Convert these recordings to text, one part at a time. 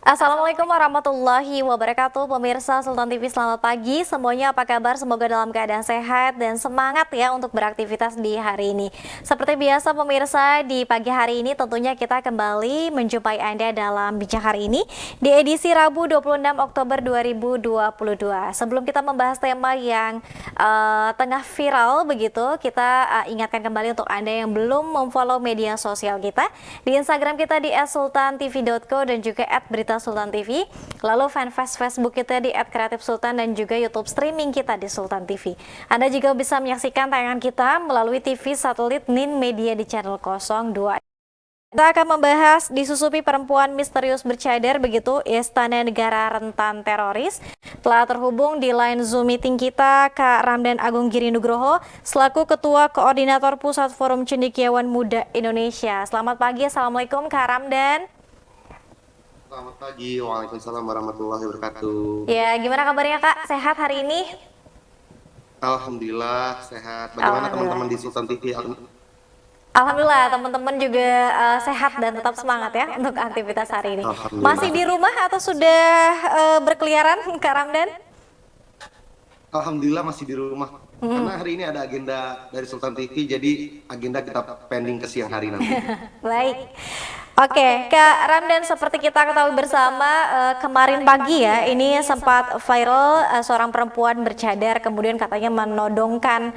Assalamualaikum warahmatullahi wabarakatuh. Pemirsa Sultan TV, selamat pagi. Semuanya apa kabar? Semoga dalam keadaan sehat dan semangat ya untuk beraktivitas di hari ini. Seperti biasa pemirsa, di pagi hari ini tentunya kita kembali menjumpai Anda dalam Bincang Hari ini di edisi Rabu 26 Oktober 2022. Sebelum kita membahas tema yang tengah viral begitu, kita ingatkan kembali untuk Anda yang belum memfollow media sosial kita di Instagram kita di @sultantv.co dan juga @berita Sultan TV, lalu fanpage Facebook kita di @kreatifsultan dan juga YouTube streaming kita di Sultan TV. Anda juga bisa menyaksikan tayangan kita melalui TV satelit Nin Media di channel 02. Kita akan membahas disusupi perempuan misterius bercadar begitu Istana Negara rentan teroris. Telah terhubung di line Zoom meeting kita Kak Ramdan Agung Giri Nugroho selaku Ketua Koordinator Pusat Forum Cendekiawan Muda Indonesia. Selamat pagi, Assalamualaikum Kak Ramdan. Selamat pagi, Waalaikumsalam warahmatullahi wabarakatuh. Ya, gimana kabarnya Kak? Sehat hari ini? Alhamdulillah sehat. Bagaimana teman-teman Alhamdulillah. di Sultan TV? Alhamdulillah teman-teman juga sehat dan tetap semangat ya untuk aktivitas hari ini. Masih di Alhamdulillah. rumah atau sudah berkeliaran Kak Ramdan? Alhamdulillah masih di rumah. Karena hari ini ada agenda dari Sultan TV, jadi agenda kita pending ke siang hari nanti. Baik. Oke, Kak Ramdan, seperti kita ketahui bersama kemarin pagi ya, ini sempat viral seorang perempuan bercadar kemudian katanya menodongkan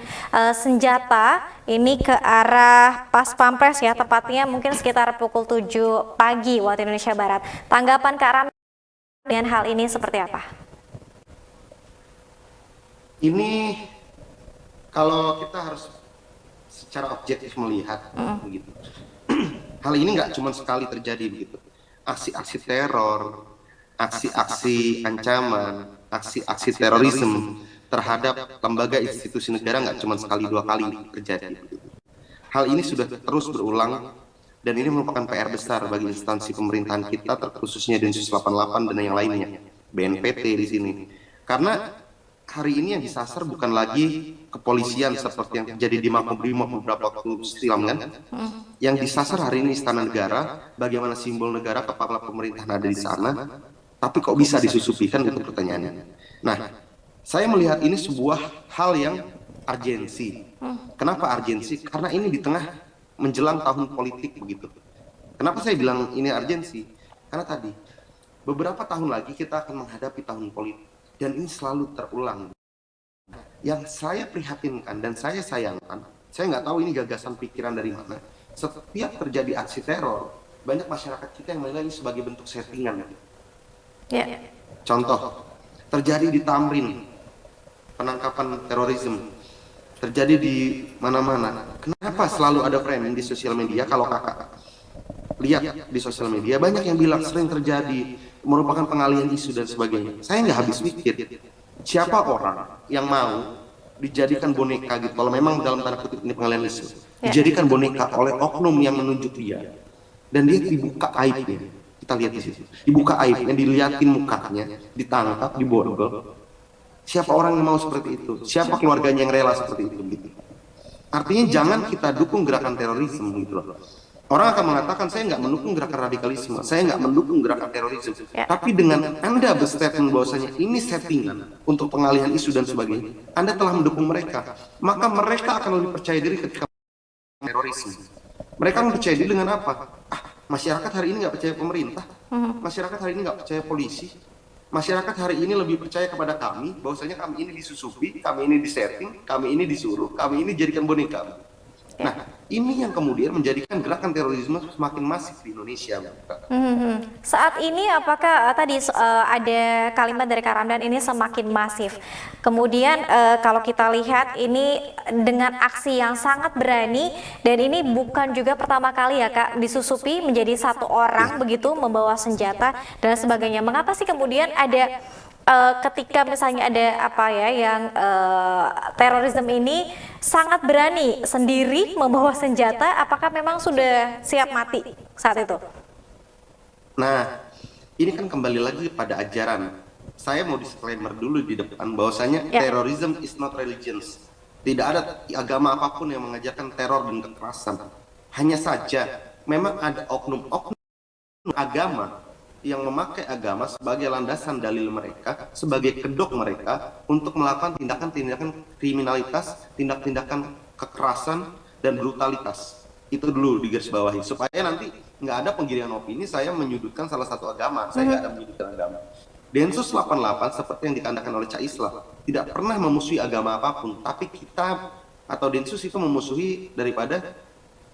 senjata ini ke arah Pas Pampres ya, tepatnya mungkin sekitar pukul 7 pagi waktu Indonesia Barat. Tanggapan Kak Ramdan dengan hal ini seperti apa? Ini kalau kita harus secara objektif melihat begitu. Hal ini nggak cuma sekali terjadi begitu. Aksi-aksi teror, aksi-aksi ancaman, aksi-aksi terorisme terhadap lembaga institusi negara nggak cuma sekali dua kali terjadi. Hal ini sudah terus berulang dan ini merupakan PR besar bagi instansi pemerintahan kita, terkhususnya Densus 88 dan yang lainnya, BNPT di sini. Karena hari ini yang disasar bukan lagi kepolisian seperti yang terjadi di Makobrimob beberapa waktu silam kan? Yang disasar hari ini Istana Negara, bagaimana simbol negara, kepala pemerintahan ada di sana, tapi kok bisa disusupikan, itu pertanyaannya. Nah, saya melihat ini sebuah hal yang urgensi. Kenapa urgensi? Karena ini di tengah menjelang tahun politik begitu. Kenapa saya bilang ini urgensi? Karena tadi, beberapa tahun lagi kita akan menghadapi tahun politik. Dan ini selalu terulang. Yang saya prihatinkan dan saya sayangkan, saya nggak tahu ini gagasan pikiran dari mana. Setiap terjadi aksi teror, banyak masyarakat kita yang menilai ini sebagai bentuk settingan. Ya. Contoh, terjadi di Tamrin, penangkapan terorisme, terjadi di mana-mana. Kenapa selalu ada framing di sosial media? Kalau kakak lihat di sosial media, banyak yang bilang sering terjadi, merupakan pengalihan isu dan sebagainya. Saya nggak habis pikir, siapa orang yang mau dijadikan boneka gitu, kalau memang dalam tanda kutip ini pengalihan isu, dijadikan boneka oleh oknum yang menunjuk dia, dan dia dibuka aibnya. Kita lihat di situ, dibuka aibnya, dilihatin mukanya, ditangkap, diborgol. Siapa orang yang mau seperti itu? Siapa keluarganya yang rela seperti itu? Gitu. Artinya jangan kita dukung gerakan terorisme gitu loh. Orang akan mengatakan saya nggak mendukung gerakan radikalisme, saya nggak mendukung gerakan terorisme. Tapi dengan Anda berstatement bahwasanya ini settingan untuk pengalihan isu dan sebagainya, Anda telah mendukung mereka. Maka mereka akan lebih percaya diri ketika terorisme. Mereka akan percaya diri dengan apa? Masyarakat hari ini nggak percaya pemerintah, masyarakat hari ini nggak percaya polisi, masyarakat hari ini lebih percaya kepada kami, bahwasanya kami ini disusupi, kami ini disetting, kami ini disuruh, kami ini dijadikan boneka. Nah, ini yang kemudian menjadikan gerakan terorisme semakin masif di Indonesia. Saat ini apakah tadi ada kalimat dari Kak Ramdan ini semakin masif. Kemudian kalau kita lihat ini dengan aksi yang sangat berani dan ini bukan juga pertama kali ya Kak disusupi menjadi satu orang begitu membawa senjata dan sebagainya. Mengapa sih kemudian ada ketika misalnya ada apa ya yang terorisme ini sangat berani sendiri membawa senjata, apakah memang sudah siap mati saat itu? Nah, ini kan kembali lagi pada ajaran. Saya mau disclaimer dulu di depan bahwasanya terrorism is not religion. Tidak ada agama apapun yang mengajarkan teror dan kekerasan. Hanya saja memang ada oknum-oknum agama yang memakai agama sebagai landasan dalil mereka, sebagai kedok mereka untuk melakukan tindakan-tindakan kriminalitas, tindak-tindakan kekerasan dan brutalitas. Itu dulu digarisbawahi supaya nanti nggak ada penggiringan opini saya menyudutkan salah satu agama. Saya nggak ada menyudutkan agama. Densus 88 seperti yang dikatakan oleh Cak Islam tidak pernah memusuhi agama apapun, tapi kita atau Densus itu memusuhi daripada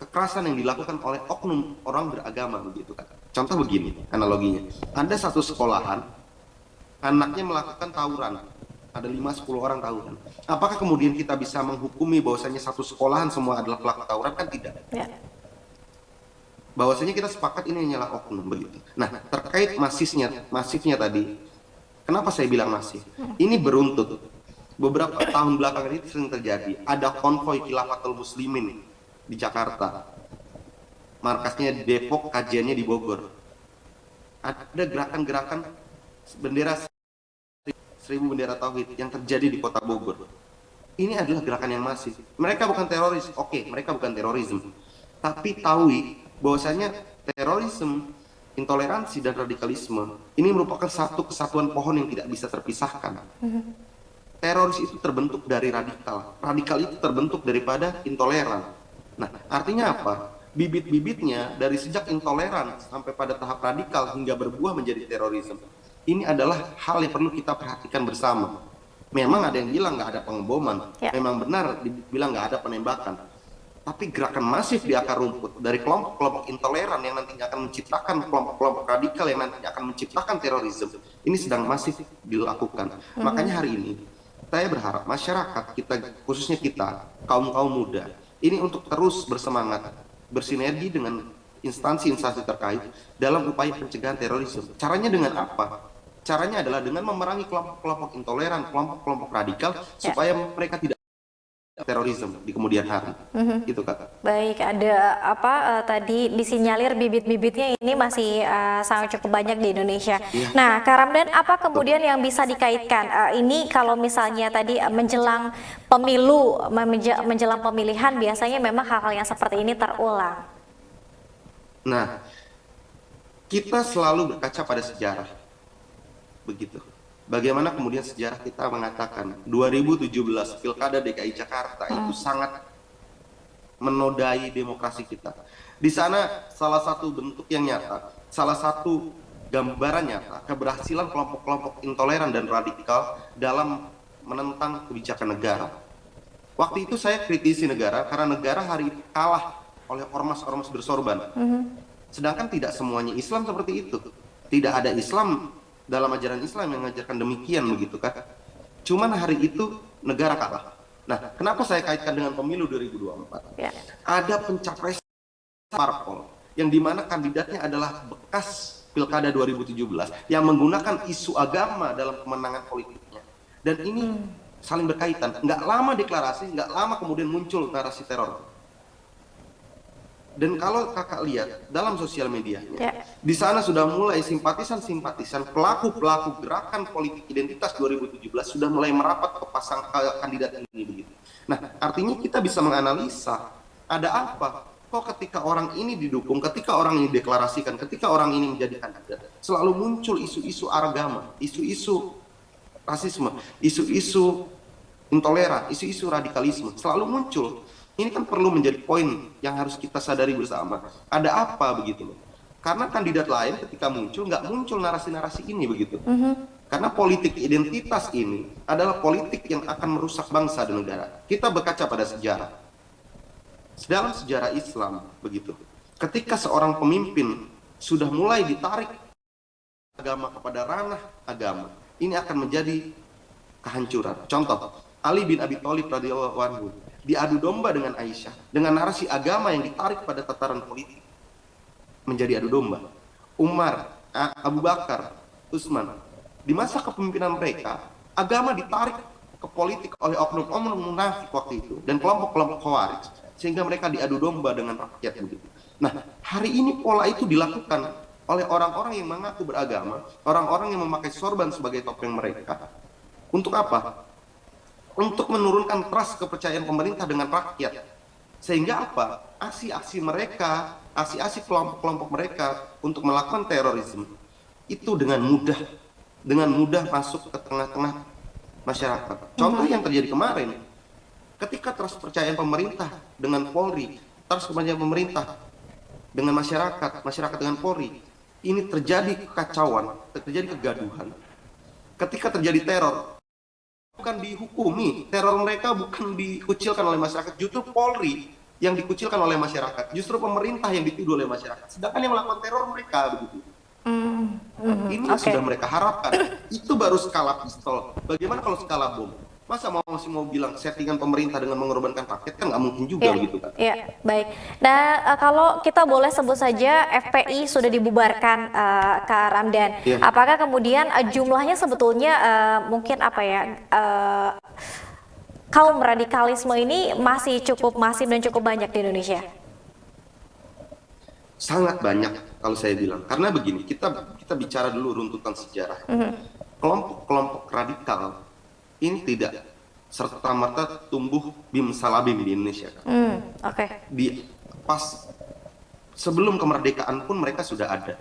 kekerasan yang dilakukan oleh oknum orang beragama begitu kan. Contoh begini analoginya. Ada satu sekolahan anaknya melakukan tawuran. Ada 5-10 orang tawuran. Apakah kemudian kita bisa menghukumi bahwasanya satu sekolahan semua adalah pelaku tawuran? Kan tidak. Ya. Bahwasanya kita sepakat ini hanyalah oknum begitu. Nah, terkait masifnya tadi, kenapa saya bilang masif? Ini beruntut. Beberapa tahun belakangan ini sering terjadi. Ada konvoy Khilafatul Muslimin di Jakarta. Markasnya di Depok, kajiannya di Bogor. Ada gerakan-gerakan bendera 1000 bendera tauhid yang terjadi di kota Bogor. Ini adalah gerakan yang masif. Mereka bukan teroris, oke, mereka bukan terorisme. Tapi tahu bahwasanya terorisme, intoleransi dan radikalisme ini merupakan satu kesatuan pohon yang tidak bisa terpisahkan. Teroris itu terbentuk dari radikal. Radikal itu terbentuk daripada intoleran. Nah, artinya apa? Bibit-bibitnya dari sejak intoleran sampai pada tahap radikal hingga berbuah menjadi terorisme. Ini adalah hal yang perlu kita perhatikan bersama. Memang ada yang bilang nggak ada pengeboman, memang benar dibilang nggak ada penembakan. Tapi gerakan masif di akar rumput dari kelompok-kelompok intoleran yang nantinya akan menciptakan kelompok-kelompok radikal yang nantinya akan menciptakan terorisme, ini sedang masif dilakukan. Makanya hari ini saya berharap masyarakat kita, khususnya kita, kaum-kaum muda, ini untuk terus bersemangat, bersinergi dengan instansi-instansi terkait dalam upaya pencegahan terorisme. Caranya dengan apa? Caranya adalah dengan memerangi kelompok-kelompok intoleran, kelompok-kelompok radikal, supaya mereka tidak terorisme di kemudian hari. Gitu Kak. Baik, ada apa tadi disinyalir bibit-bibitnya ini masih sangat cukup banyak di Indonesia. Nah, Kak Ramdan, apa kemudian yang bisa dikaitkan? Ini kalau misalnya tadi menjelang pemilu, menjelang pemilihan biasanya memang hal-hal yang seperti ini terulang. Nah, kita selalu berkaca pada sejarah. Begitu. Bagaimana kemudian sejarah kita mengatakan 2017 Pilkada DKI Jakarta itu sangat menodai demokrasi kita. Di sana salah satu bentuk yang nyata, salah satu gambaran nyata keberhasilan kelompok-kelompok intoleran dan radikal dalam menentang kebijakan negara. Waktu itu saya kritisi negara karena negara hari ini kalah oleh ormas-ormas bersorban. Sedangkan tidak semuanya Islam seperti itu. Tidak ada Islam dalam ajaran Islam yang mengajarkan demikian begitu kan. Cuman hari itu negara kalah. Nah, kenapa saya kaitkan dengan pemilu 2024? Ada pencapresan parpol yang dimana kandidatnya adalah bekas Pilkada 2017 yang menggunakan isu agama dalam kemenangan politiknya. Dan ini saling berkaitan. Nggak lama deklarasi, nggak lama kemudian muncul narasi teror. Dan kalau kakak lihat dalam sosial medianya, di sana sudah mulai simpatisan-simpatisan pelaku-pelaku gerakan politik identitas 2017 sudah mulai merapat ke pasang kandidat ini begitu. Nah, artinya kita bisa menganalisa ada apa? Kok ketika orang ini didukung, ketika orang ini deklarasikan, ketika orang ini menjadi kandidat, selalu muncul isu-isu agama, isu-isu rasisme, isu-isu intoleran, isu-isu radikalisme, selalu muncul. Ini kan perlu menjadi poin yang harus kita sadari bersama. Ada apa begitu loh? Karena kandidat lain ketika muncul, nggak muncul narasi-narasi ini begitu. Karena politik identitas ini adalah politik yang akan merusak bangsa dan negara. Kita berkaca pada sejarah. Dalam sejarah Islam begitu. Ketika seorang pemimpin sudah mulai ditarik agama kepada ranah agama, ini akan menjadi kehancuran. Contoh, Ali bin Abi Thalib radhiyallahu anhu diadu domba dengan Aisyah dengan narasi agama yang ditarik pada tataran politik menjadi adu domba. Umar, Abu Bakar, Utsman, di masa kepemimpinan mereka agama ditarik ke politik oleh oknum-oknum munafik waktu itu dan kelompok-kelompok khawarij sehingga mereka diadu domba dengan rakyat begitu. Nah, hari ini pola itu dilakukan oleh orang-orang yang mengaku beragama, orang-orang yang memakai sorban sebagai topeng mereka. Untuk apa? Untuk menurunkan trust kepercayaan pemerintah dengan rakyat. Sehingga apa? Aksi-aksi mereka, aksi-aksi kelompok-kelompok mereka untuk melakukan terorisme itu dengan mudah masuk ke tengah-tengah masyarakat. Contoh yang terjadi kemarin, ketika trust kepercayaan pemerintah dengan Polri, trust kepercayaan pemerintah dengan masyarakat, masyarakat dengan Polri, ini terjadi kekacauan, terjadi kegaduhan. Ketika terjadi teror, bukan dihukumi, teror mereka bukan dikucilkan oleh masyarakat, justru Polri yang dikucilkan oleh masyarakat, justru pemerintah yang dituduh oleh masyarakat, sedangkan yang melakukan teror mereka begitu. Ini sudah mereka harapkan. Itu baru skala pistol. Bagaimana kalau skala bom? Masa masih mau bilang settingan pemerintah dengan mengorbankan rakyat, kan nggak mungkin juga begitu kan? Iya, baik. Nah, kalau kita boleh sebut saja FPI sudah dibubarkan, Kak Ramdan. Iya. Apakah kemudian jumlahnya sebetulnya mungkin apa ya, kaum radikalisme ini masih cukup masif dan cukup banyak di Indonesia? Sangat banyak kalau saya bilang. Karena begini, kita bicara dulu runtutan sejarah. Kelompok-kelompok radikal ini tidak serta-merta tumbuh bim salabim di Indonesia. Di pas sebelum kemerdekaan pun mereka sudah ada.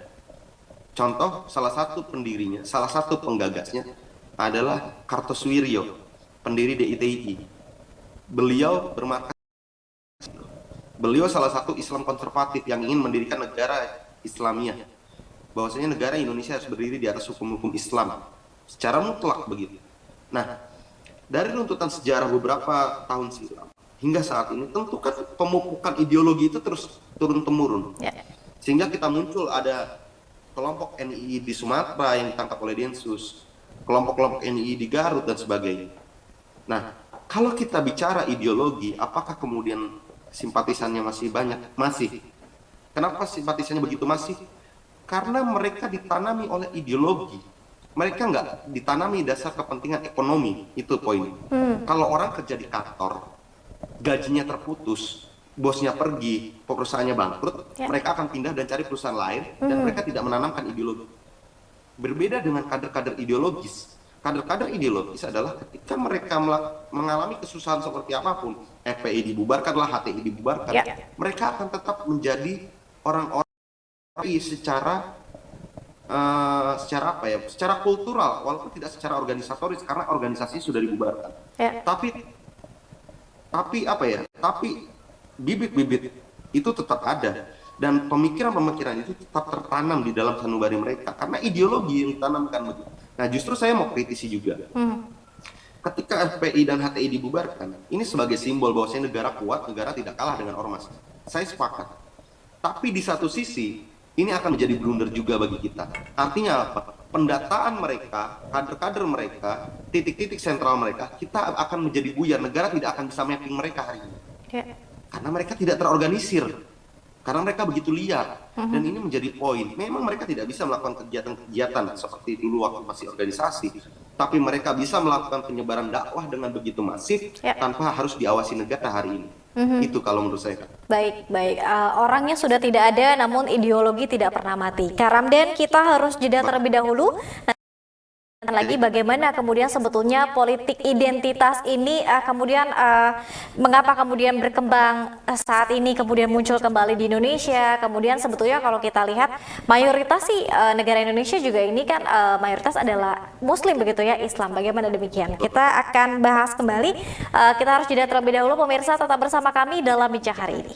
Contoh, salah satu pendirinya, salah satu penggagasnya adalah Kartosuwiryo, pendiri DITI. Beliau salah satu Islam konservatif yang ingin mendirikan negara Islamiyah. Bahwasanya negara Indonesia harus berdiri di atas hukum-hukum Islam secara mutlak begitu. Nah, dari runtutan sejarah beberapa tahun silam hingga saat ini, tentu kan pemupukan ideologi itu terus turun-temurun. Sehingga kita muncul ada kelompok NII di Sumatera yang ditangkap oleh Densus, kelompok-kelompok NII di Garut dan sebagainya. Nah, kalau kita bicara ideologi, apakah kemudian simpatisannya masih banyak? Masih. Kenapa simpatisannya begitu masih? Karena mereka ditanami oleh ideologi. Mereka nggak ditanami dasar kepentingan ekonomi. Itu poin. Kalau orang kerja di kantor, gajinya terputus, bosnya pergi, perusahaannya bangkrut, mereka akan pindah dan cari perusahaan lain, dan mereka tidak menanamkan ideologi. Berbeda dengan kader-kader ideologis. Kader-kader ideologis adalah ketika mereka mengalami kesusahan seperti apapun, FPI dibubarkanlah, HTI dibubarkan, mereka akan tetap menjadi orang-orang secara apa ya? Secara kultural, walaupun tidak secara organisatoris karena organisasi sudah dibubarkan. Tapi apa ya? Tapi bibit-bibit itu tetap ada, dan pemikiran-pemikiran itu tetap tertanam di dalam sanubari mereka karena ideologi yang ditanamkan begitu. Nah, justru saya mau kritisi juga. Ketika FPI dan HTI dibubarkan, ini sebagai simbol bahwasanya negara kuat, negara tidak kalah dengan ormas. Saya sepakat. Tapi di satu sisi, ini akan menjadi blunder juga bagi kita. Artinya apa? Pendataan mereka, kader-kader mereka, titik-titik sentral mereka, kita akan menjadi buyar. Negara tidak akan bisa mapping mereka hari ini. Karena mereka tidak terorganisir. Karena mereka begitu liar, dan ini menjadi poin. Memang mereka tidak bisa melakukan kegiatan-kegiatan seperti dulu waktu masih organisasi, tapi mereka bisa melakukan penyebaran dakwah dengan begitu masif tanpa harus diawasi negara hari ini. Itu kalau menurut saya. Baik. Orangnya sudah tidak ada, namun ideologi tidak pernah mati. Kak Ramdan, kita harus jeda terlebih dahulu. Lagi bagaimana kemudian sebetulnya politik identitas ini kemudian mengapa kemudian berkembang saat ini, kemudian muncul kembali di Indonesia. Kemudian sebetulnya kalau kita lihat mayoritas sih negara Indonesia juga ini kan mayoritas adalah Muslim begitu ya, Islam. Bagaimana demikian? Kita akan bahas kembali. Kita harus jeda terlebih dahulu, pemirsa tetap bersama kami dalam Bincang hari ini.